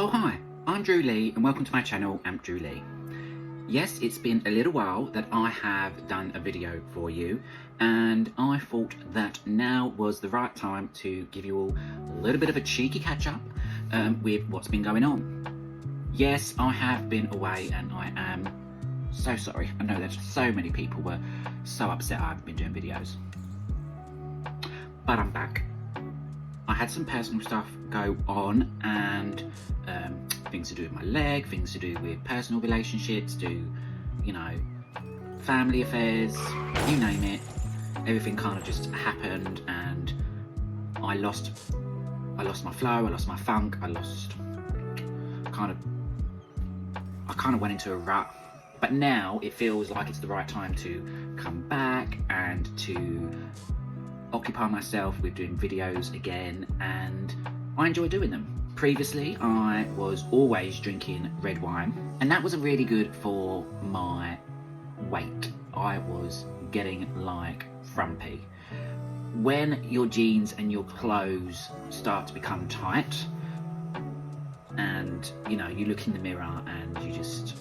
Oh hi, I'm Drew Lee and welcome to my channel, Drew Lee. Yes, it's been a little while that I have done a video for you, and I thought that now was the right time to give you all a little bit of a cheeky catch up with what's been going on. Yes, I have been away and I am so sorry. I know that so many people were so upset I haven't been doing videos. But I'm back. I had some personal stuff go on and things to do with my leg, things to do with personal relationships, family affairs, you name it. Everything kind of just happened and I lost my flow, I lost my funk, I kind of went into a rut. But now it feels like it's the right time to come back and to occupy myself with doing videos again, and I enjoy doing them. Previously, I was always drinking red wine, and that wasn't really good for my weight. I was getting like frumpy. When your jeans and your clothes start to become tight, and you look in the mirror and you just...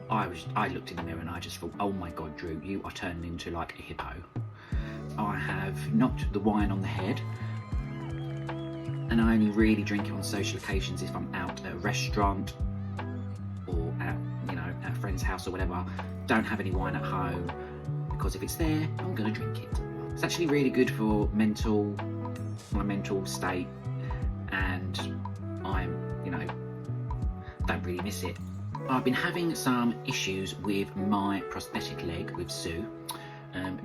I looked in the mirror and I just thought, oh my God, Drew, you are turning into like a hippo. I have knocked the wine on the head, and I only really drink it on social occasions if I'm out at a restaurant or at a friend's house or whatever. Don't have any wine at home, because if it's there, I'm gonna drink it. It's actually really good for my mental state, and don't really miss it. I've been having some issues with my prosthetic leg with Sue.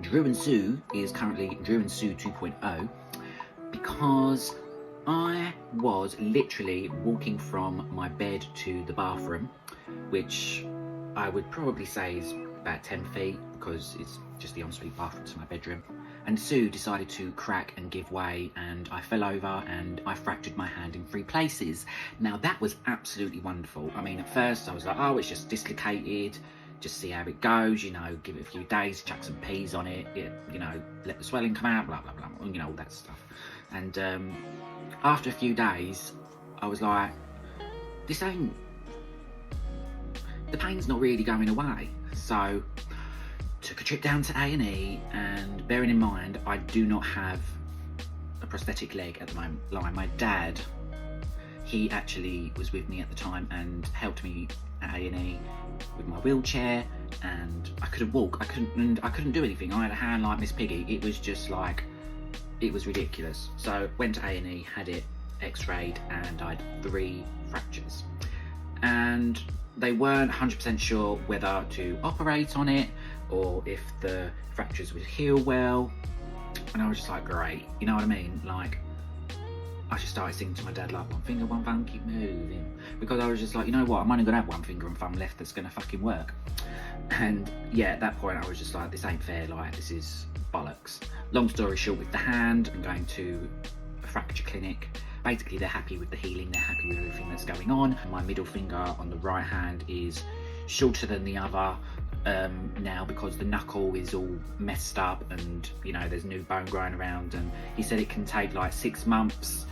Drew and Sue is currently Drew and Sue 2.0, because I was literally walking from my bed to the bathroom, which I would probably say is about 10 feet because it's just the ensuite bathroom to my bedroom. And Sue decided to crack and give way, and I fell over and I fractured my hand in 3 places. Now that was absolutely wonderful. I mean, at first I was like, oh, it's just dislocated. Just see how it goes, give it a few days, chuck some peas on it, let the swelling come out, blah, blah, blah, all that stuff. And after a few days, I was like, the pain's not really going away. So, took a trip down to A&E, and bearing in mind, I do not have a prosthetic leg at the moment. Like my dad, he actually was with me at the time and helped me at A&E with my wheelchair, and I couldn't walk, I couldn't do anything. I had a hand like Miss Piggy. It was just like, it was ridiculous. So went to A&E, had it x-rayed, and I had 3 fractures, and they weren't 100% sure whether to operate on it or if the fractures would heal well. And I was just like, great, you know what I mean? Like, I just started singing to my dad, like, one finger, one thumb, keep moving. Because I was just like, you know what, I'm only gonna have 1 finger and thumb left that's gonna fucking work. And yeah, at that point I was just like, this ain't fair, like, this is bollocks. Long story short, with the hand, I'm going to a fracture clinic. Basically, they're happy with the healing, they're happy with everything that's going on. My middle finger on the right hand is shorter than the other now, because the knuckle is all messed up, and there's new bone growing around, and he said it can take like 6 months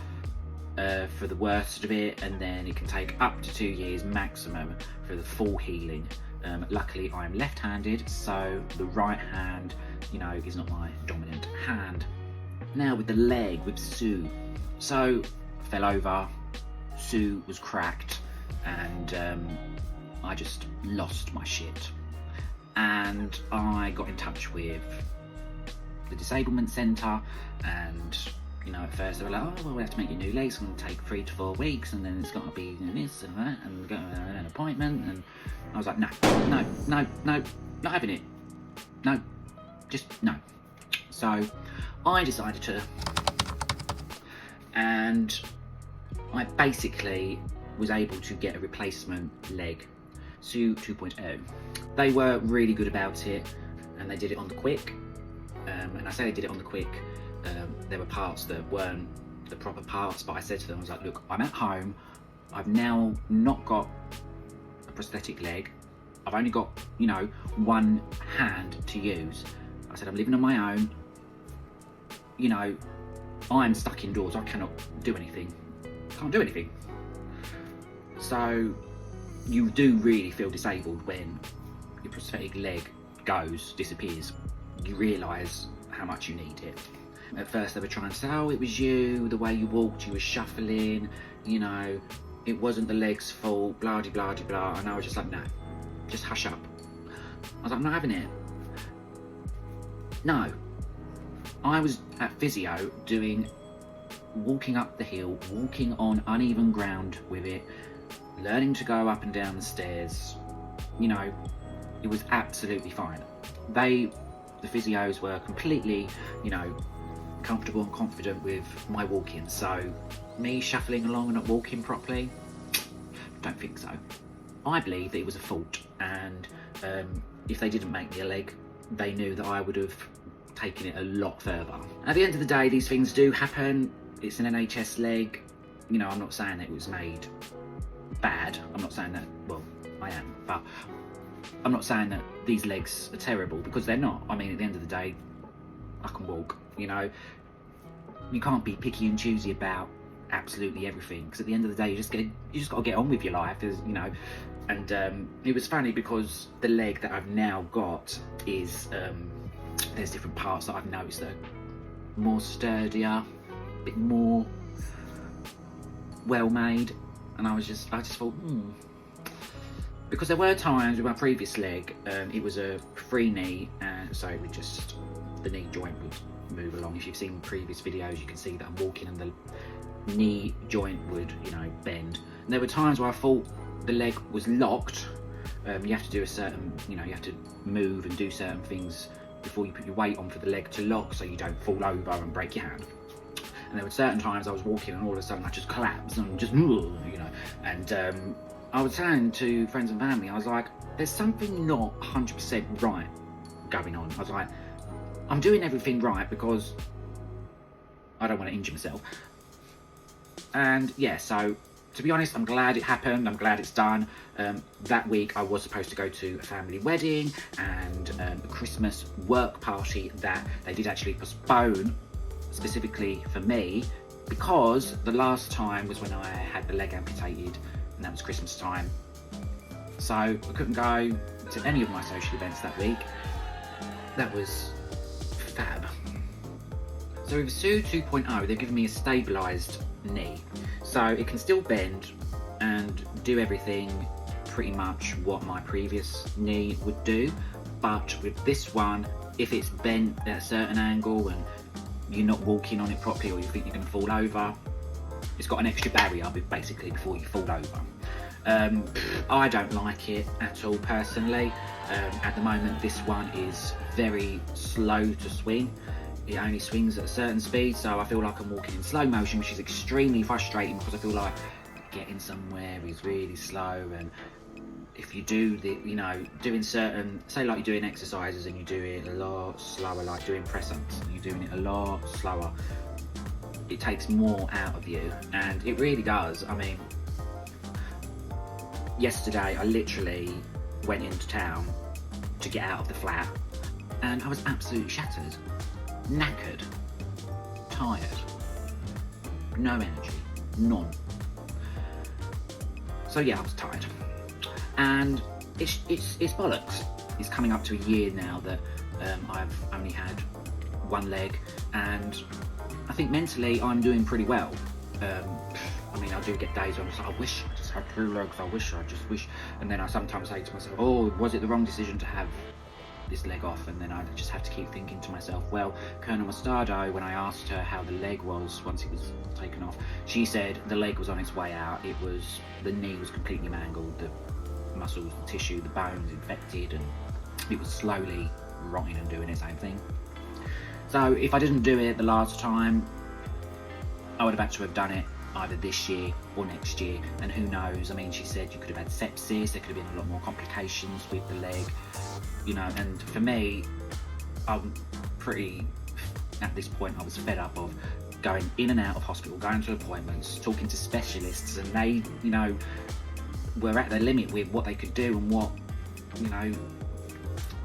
for the worst of it, and then it can take up to 2 years maximum for the full healing. Luckily I'm left-handed, so the right hand is not my dominant hand. Now with the leg, with Sue, so fell over, Sue was cracked, and I just lost my shit. And I got in touch with the disablement centre, and at first they were like, oh, well, we have to make you new legs, it's going to take 3 to 4 weeks, and then it's got to be this and that, and go to an appointment. And I was like, no, not having it. No, just no. So I decided to, and I basically was able to get a replacement leg, Sue 2.0. They were really good about it, and they did it on the quick. And I say they did it on the quick, there were parts that weren't the proper parts, but I said to them, I was like, look, I'm at home, I've now not got a prosthetic leg, I've only got, 1 hand to use. I said, I'm living on my own, I'm stuck indoors, I cannot do anything, can't do anything. So you do really feel disabled when your prosthetic leg disappears. You realise how much you need it. At first they were trying to say, oh, it was you, the way you walked, you were shuffling, you know, it wasn't the leg's fault, blah de blah de blah. And I was just like, no, just hush up. I was like, I'm not having it. No. I was at physio walking up the hill, walking on uneven ground with it, learning to go up and down the stairs. You know, it was absolutely fine. The physios were completely, you know, comfortable and confident with my walking. So me shuffling along and not walking properly, don't think so. I believe that it was a fault, and if they didn't make me a leg, they knew that I would have taken it a lot further. At the end of the day, these things do happen. It's an NHS leg. You know, I'm not saying that it was made bad. I'm not saying that, well, I am, but I'm not saying that these legs are terrible, because they're not. I mean, at the end of the day, I can walk, you know. You can't be picky and choosy about absolutely everything, because at the end of the day, you just got to get on with your life, you know. And it was funny because the leg that I've now got is, there's different parts that I've noticed that are more sturdier, a bit more well made, and I just thought, because there were times with my previous leg, it was a free knee, and so it would just, the knee joint would move along. If you've seen previous videos, you can see that I'm walking and the knee joint would, you know, bend. And there were times where I thought the leg was locked. You have to do a certain, you know, you have to move and do certain things before you put your weight on for the leg to lock, so you don't fall over and break your hand. And there were certain times I was walking and all of a sudden I just collapsed and just, you know, and I was saying to friends and family, I was like, there's something not 100% right going on. I was like, I'm doing everything right because I don't want to injure myself. And yeah, so to be honest, I'm glad it happened. I'm glad it's done. That week I was supposed to go to a family wedding and a Christmas work party that they did actually postpone specifically for me, because the last time was when I had the leg amputated, and that was Christmas time. So I couldn't go to any of my social events that week. That was fab. So with SU 2.0, they've given me a stabilised knee. So it can still bend and do everything pretty much what my previous knee would do. But with this one, if it's bent at a certain angle and you're not walking on it properly, or you think you're going to fall over, it's got an extra barrier basically before you fall over. I don't like it at all personally. At the moment, this one is very slow to swing. It only swings at a certain speed, so I feel like I'm walking in slow motion, which is extremely frustrating because I feel like getting somewhere is really slow. And if you do the, you know, doing certain, say like you're doing exercises and you do it a lot slower, like doing press-ups, you're doing it a lot slower, it takes more out of you, and it really does. I mean, yesterday I literally went into town to get out of the flat and I was absolutely shattered, knackered, tired, no energy, none. So yeah, I was tired, and it's bollocks. It's coming up to a year now that I've only had one leg, and I think mentally I'm doing pretty well. I mean, I do get days where I'm just like, I wish I just had two legs, I just wish. And then I sometimes say to myself, oh, was it the wrong decision to have this leg off? And then I just have to keep thinking to myself, well, Colonel Mostardo, when I asked her how the leg was once it was taken off, she said the leg was on its way out. It was, the knee was completely mangled, the muscles, the tissue, the bones infected, and it was slowly rotting and doing its own thing. So if I didn't do it the last time, I would have had to have done it either this year or next year, and who knows. I mean, she said you could have had sepsis, there could have been a lot more complications with the leg, you know. And for me, I'm pretty, at this point I was fed up of going in and out of hospital, going to appointments, talking to specialists, and they, you know, were at their limit with what they could do and what, you know.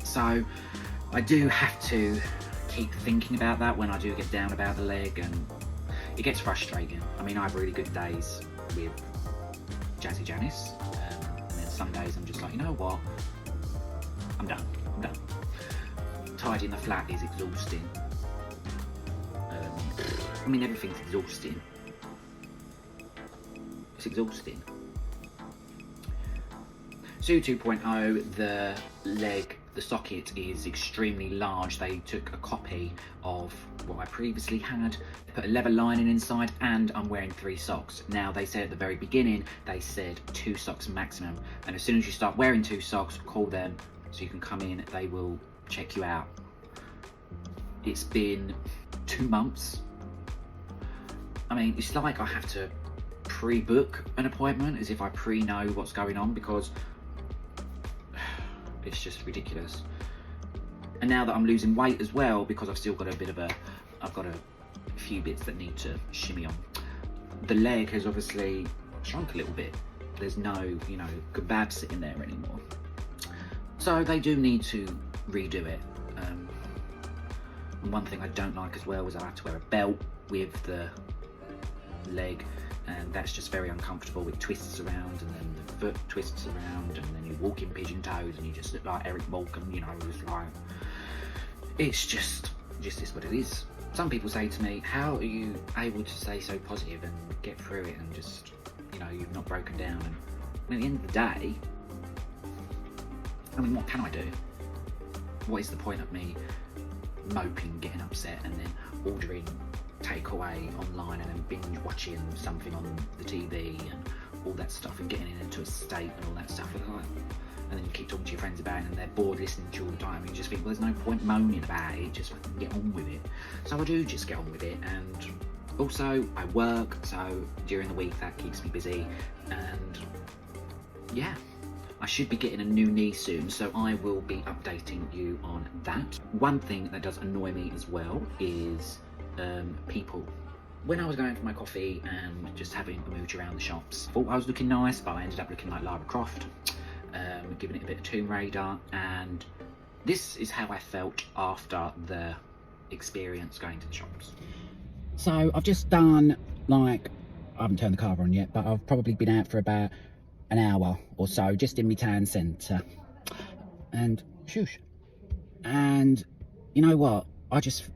So I do have to keep thinking about that when I do get down about the leg, and it gets frustrating. I mean, I have really good days with Jazzy Janice, and then some days I'm just like, you know what, I'm done. Tidying the flat is exhausting. I mean, everything's exhausting. It's exhausting. Sue 2.0, the leg, the socket is extremely large. They took a copy of what I previously had, they put a leather lining inside, and I'm wearing 3 socks. Now, they said at the very beginning, they said 2 socks maximum, and as soon as you start wearing 2 socks, call them so you can come in, they will check you out. It's been 2 months. I mean, it's like I have to pre-book an appointment as if I pre-know what's going on, because it's just ridiculous. And now that I'm losing weight as well, because I've still got I've got a few bits that need to shimmy on. The leg has obviously shrunk a little bit. There's no, you know, kebab sitting there anymore. So they do need to redo it. And one thing I don't like as well is I have to wear a belt with the leg, and that's just very uncomfortable. It twists around, and then the foot twists around, and then you walk in pigeon toes and you just look like Eric Malcolm, you know. It's like, it's just is what it is. Some people say to me, how are you able to stay so positive and get through it, and just, you know, you've not broken down? And at the end of the day, I mean, what can I do? What is the point of me moping, getting upset, and then ordering takeaway online and then binge watching something on the TV and all that stuff, and getting into a state and all that stuff, and then you keep talking to your friends about it and they're bored listening to you all the time, and you just think, well, there's no point moaning about it, just fucking get on with it. So I do just get on with it, and also I work, so during the week that keeps me busy, and yeah, I should be getting a new knee soon, so I will be updating you on that. One thing that does annoy me as well is people. When I was going for my coffee and just having a mooch around the shops, I thought I was looking nice, but I ended up looking like Lara Croft, giving it a bit of Tomb Raider, and this is how I felt after the experience going to the shops. So I've just done, like, I haven't turned the car on yet, but I've probably been out for about an hour or so, just in my town centre, and shush, and you know what, I just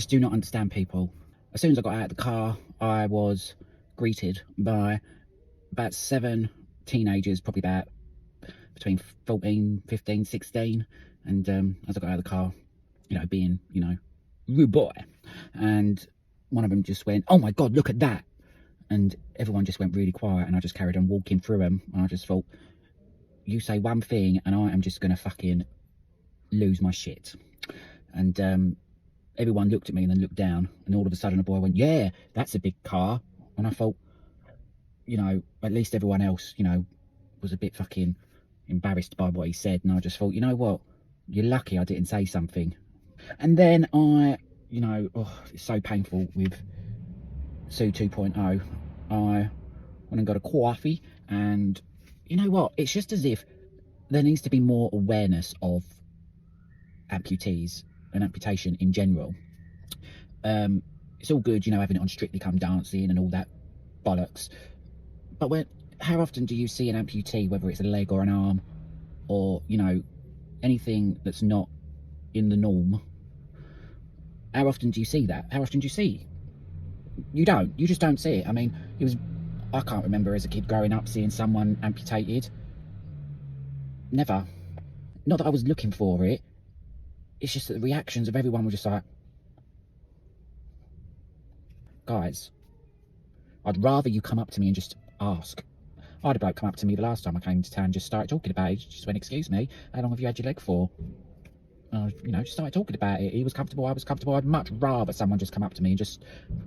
do not understand people. As soon as I got out of the car, I was greeted by about 7 teenagers, probably about between 14, 15, 16. And as I got out of the car, you know, being, you know, rude boy. And one of them just went, "Oh my God, look at that." And everyone just went really quiet, and I just carried on walking through them. And I just thought, you say one thing and I am just going to fucking lose my shit. And everyone looked at me and then looked down, and all of a sudden a boy went, "Yeah, that's a big car." And I thought, you know, at least everyone else, you know, was a bit fucking embarrassed by what he said. And I just thought, you know what, you're lucky I didn't say something. And then I, you know, oh, it's so painful with Sue 2.0. I went and got a coffee, and you know what, it's just as if there needs to be more awareness of amputees and amputation in general. It's all good, you know, having it on Strictly Come Dancing and all that bollocks, but how often do you see an amputee, whether it's a leg or an arm, or, you know, anything that's not in the norm? How often do you see that? How often do you see? You just don't see it. I mean, I can't remember as a kid growing up seeing someone amputated. Never. Not that I was looking for it. It's just that the reactions of everyone were just like, guys, I'd rather you come up to me and just ask. I had a bloke come up to me the last time I came to town, just started talking about it. He just went, "Excuse me, how long have you had your leg for?" And I, you know, just started talking about it. He was comfortable, I was comfortable. I'd much rather someone just come up to me and just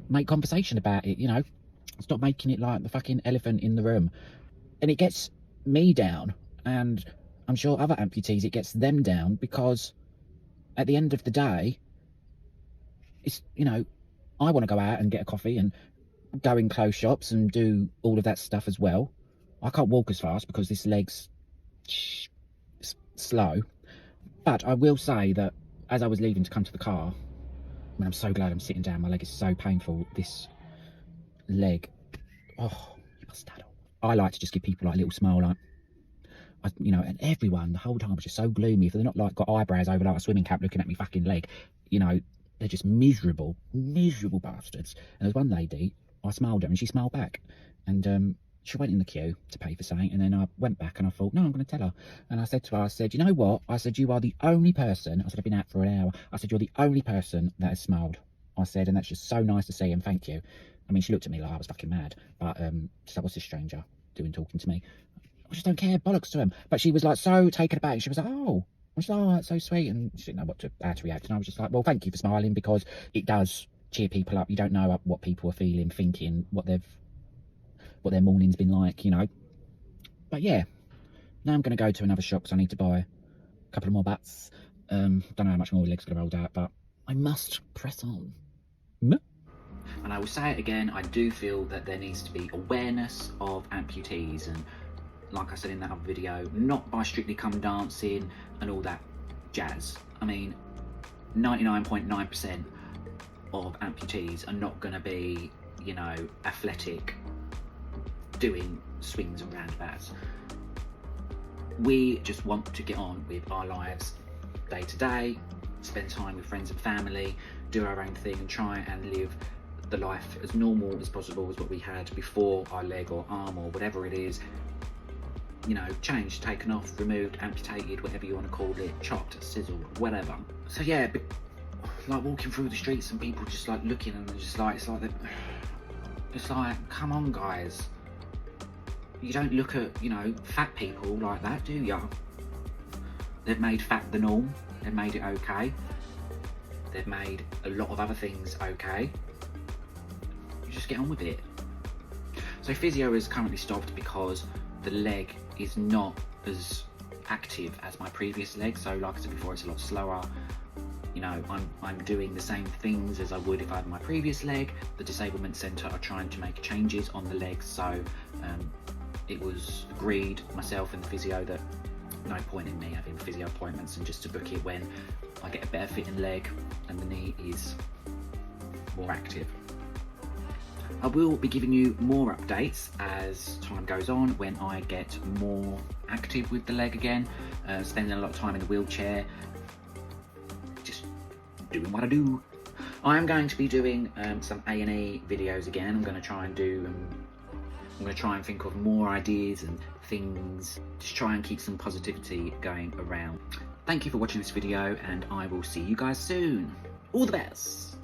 make conversation about it, you know. Stop making it like the fucking elephant in the room. And it gets me down, and I'm sure other amputees, it gets them down, because at the end of the day, it's, you know, I want to go out and get a coffee and go in clothes shops and do all of that stuff as well. I can't walk as fast because this leg's slow. But I will say that as I was leaving to come to the car, I mean, I'm so glad I'm sitting down. My leg is so painful. This leg. Oh, you must daddle. I like to just give people like a little smile, like, you know, and everyone the whole time was just so gloomy. If they're not like got eyebrows over like a swimming cap looking at me fucking leg, you know, they're just miserable bastards. And there's one lady, I smiled at her and she smiled back, and she went in the queue to pay for something, and then I went back and I thought, no, I'm going to tell her. And I said to her, I said, you know what? I said, you are the only person. I said, I've been out for an hour. I said, you're the only person that has smiled. I said, and that's just so nice to see, and thank you. I mean, she looked at me like I was fucking mad, but she's like, what's this stranger doing talking to me? I just don't care, bollocks to him. But she was like so taken aback. She was like, oh. I was like, oh, that's so sweet. And she didn't know how to react. And I was just like, well, thank you for smiling, because it does cheer people up. You don't know what people are feeling, thinking, what their morning's been like, you know. But yeah, now I'm going to go to another shop because I need to buy a couple of more bats. Don't know how much more legs going to roll out, but I must press on. And I will say it again, I do feel that there needs to be awareness of amputees, and like I said in that other video, not by Strictly Come Dancing and all that jazz. I mean, 99.9% of amputees are not going to be, you know, athletic, doing swings and roundabouts. We just want to get on with our lives day to day, spend time with friends and family, do our own thing, and try and live the life as normal as possible as what we had before our leg or arm or whatever it is, you know, changed, taken off, removed, amputated, whatever you want to call it, chopped, sizzled, whatever. So yeah, like walking through the streets and people just like looking and just like, it's like, come on guys. You don't look at, you know, fat people like that, do ya? They've made fat the norm. They've made it okay. They've made a lot of other things okay. You just get on with it. So physio is currently stopped because the leg is not as active as my previous leg. So like I said before, it's a lot slower. You know, I'm doing the same things as I would if I had my previous leg. The Disablement Centre are trying to make changes on the legs, so it was agreed, myself and the physio, that no point in me having physio appointments and just to book it when I get a better fitting leg and the knee is more active. I will be giving you more updates as time goes on when I get more active with the leg again, spending a lot of time in the wheelchair, just doing what I do. I am going to be doing some A&E videos again. I'm going to try and think of more ideas and things, just try and keep some positivity going around. Thank you for watching this video, and I will see you guys soon. All the best.